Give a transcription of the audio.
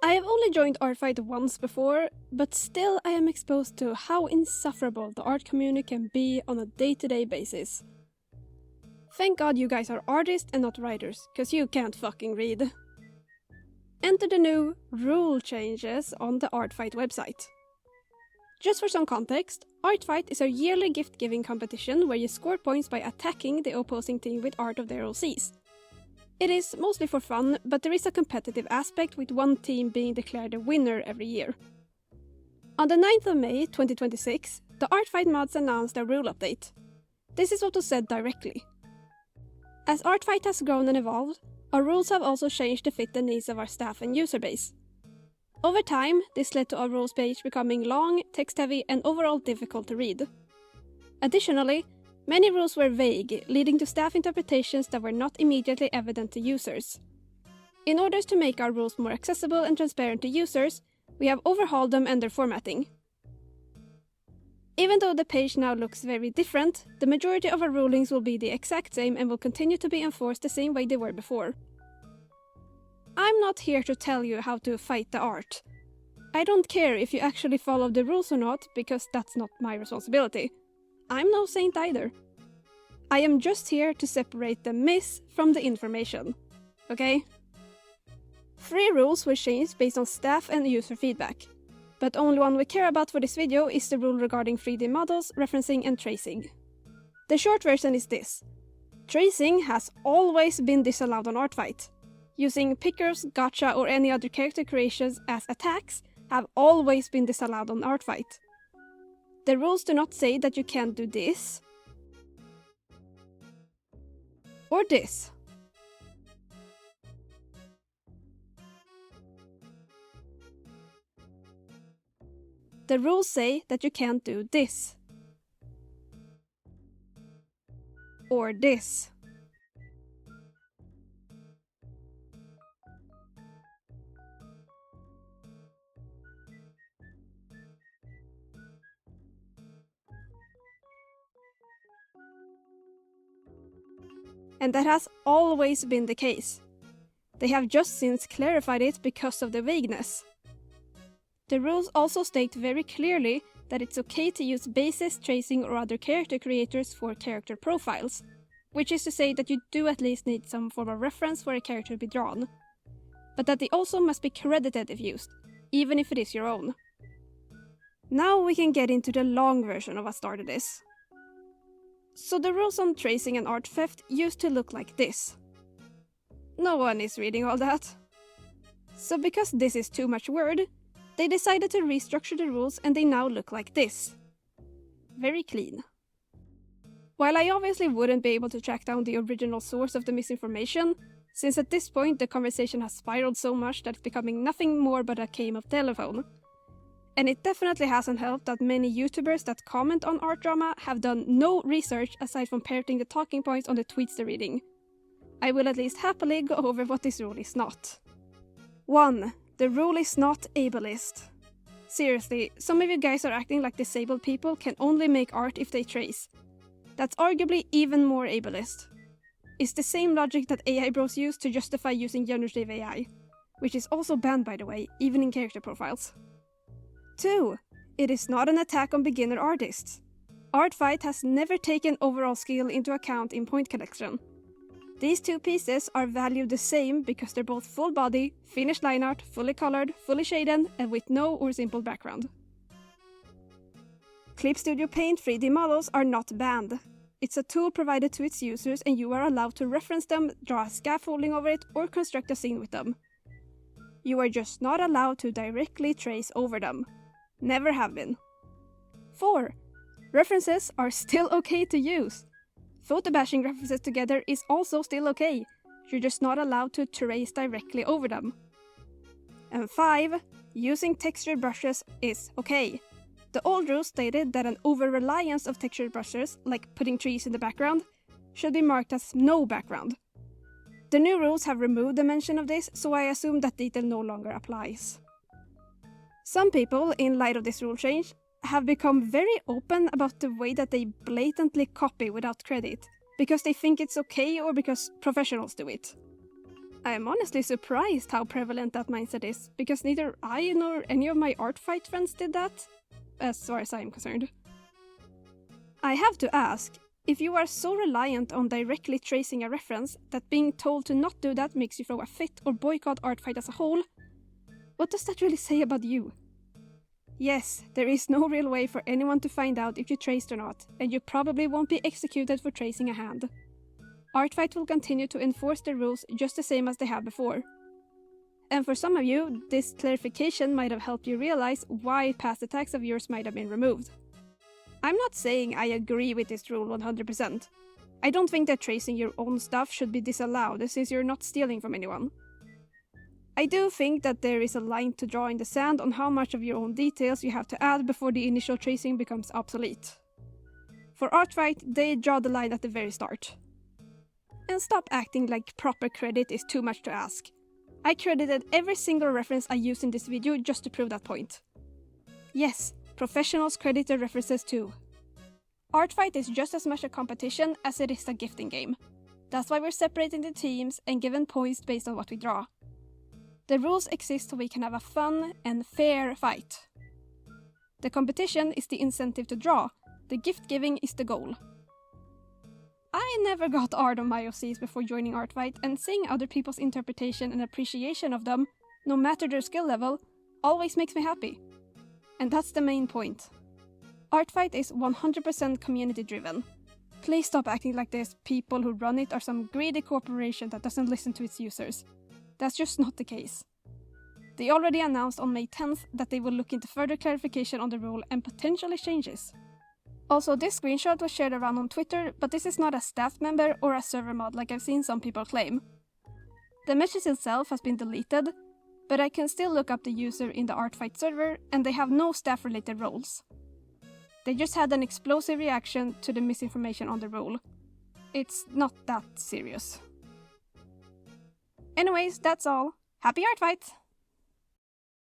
I have only joined ArtFight once before, but still I am exposed to how insufferable the art community can be on a day-to-day basis. Thank God you guys are artists and not writers, cause you can't fucking read. Enter the new rule changes on the ArtFight website. Just for some context, ArtFight is a yearly gift-giving competition where you score points by attacking the opposing team with art of their OCs. It is mostly for fun, but there is a competitive aspect with one team being declared a winner every year. On the 9th of May 2026, the ArtFight mods announced a rule update. This is what was said directly. As ArtFight has grown and evolved, our rules have also changed to fit the needs of our staff and user base. Over time, this led to our rules page becoming long, text-heavy, and overall difficult to read. Additionally, many rules were vague, leading to staff interpretations that were not immediately evident to users. In order to make our rules more accessible and transparent to users, we have overhauled them and their formatting. Even though the page now looks very different, the majority of our rulings will be the exact same and will continue to be enforced the same way they were before. I'm not here to tell you how to fight the art. I don't care if you actually follow the rules or not, because that's not my responsibility. I'm no saint either. I am just here to separate the mis from the information, okay? 3 rules were changed based on staff and user feedback, but only one we care about for this video is the rule regarding 3D models, referencing and tracing. The short version is this. Tracing has always been disallowed on ArtFight. Using pickers, gacha or any other character creations as attacks have always been disallowed on ArtFight. The rules do not say that you can't do this or this. The rules say that you can't do this or this. And that has always been the case. They have just since clarified it because of the vagueness. The rules also state very clearly that it's okay to use bases, tracing or other character creators for character profiles, which is to say that you do at least need some form of reference for a character to be drawn, but that they also must be credited if used, even if it is your own. Now we can get into the long version of what started this. So the rules on tracing and art theft used to look like this. No one is reading all that. So because this is too much word, they decided to restructure the rules and they now look like this. Very clean. While I obviously wouldn't be able to track down the original source of the misinformation, since at this point the conversation has spiraled so much that it's becoming nothing more but a game of telephone. And it definitely hasn't helped that many YouTubers that comment on art drama have done no research aside from parroting the talking points on the tweets they're reading. I will at least happily go over what this rule is not. 1. The rule is not ableist. Seriously, some of you guys are acting like disabled people can only make art if they trace. That's arguably even more ableist. It's the same logic that AI bros use to justify using generative AI, which is also banned by the way, even in character profiles. 2. It is not an attack on beginner artists. ArtFight has never taken overall skill into account in point collection. These two pieces are valued the same because they're both full body, finished line art, fully colored, fully shaded, and with no or simple background. Clip Studio Paint 3D models are not banned. It's a tool provided to its users and you are allowed to reference them, draw a scaffolding over it, or construct a scene with them. You are just not allowed to directly trace over them. Never have been. 4. References are still okay to use. Photo bashing references together is also still okay. You're just not allowed to trace directly over them. And 5. Using textured brushes is okay. The old rules stated that an over-reliance of textured brushes, like putting trees in the background, should be marked as no background. The new rules have removed the mention of this, so I assume that detail no longer applies. Some people, in light of this rule change, have become very open about the way that they blatantly copy without credit, because they think it's okay or because professionals do it. I'm honestly surprised how prevalent that mindset is, because neither I nor any of my ArtFight friends did that, as far as I'm concerned. I have to ask, if you are so reliant on directly tracing a reference that being told to not do that makes you throw a fit or boycott ArtFight as a whole, what does that really say about you? Yes, there is no real way for anyone to find out if you traced or not, and you probably won't be executed for tracing a hand. ArtFight will continue to enforce the rules just the same as they have before. And for some of you, this clarification might have helped you realize why past attacks of yours might have been removed. I'm not saying I agree with this rule 100%. I don't think that tracing your own stuff should be disallowed since you're not stealing from anyone. I do think that there is a line to draw in the sand on how much of your own details you have to add before the initial tracing becomes obsolete. For ArtFight, they draw the line at the very start. And stop acting like proper credit is too much to ask. I credited every single reference I used in this video just to prove that point. Yes, professionals credit their references too. ArtFight is just as much a competition as it is a gifting game. That's why we're separating the teams and given points based on what we draw. The rules exist so we can have a fun and fair fight. The competition is the incentive to draw, the gift giving is the goal. I never got art on my OCs before joining ArtFight, and seeing other people's interpretation and appreciation of them, no matter their skill level, always makes me happy. And that's the main point. ArtFight is 100% community driven. Please stop acting like there's people who run it are some greedy corporation that doesn't listen to its users. That's just not the case. They already announced on May 10th that they will look into further clarification on the rule and potentially changes. Also, this screenshot was shared around on Twitter, but this is not a staff member or a server mod like I've seen some people claim. The message itself has been deleted, but I can still look up the user in the ArtFight server, and they have no staff-related roles. They just had an explosive reaction to the misinformation on the rule. It's not that serious. Anyways, that's all. Happy ArtFight!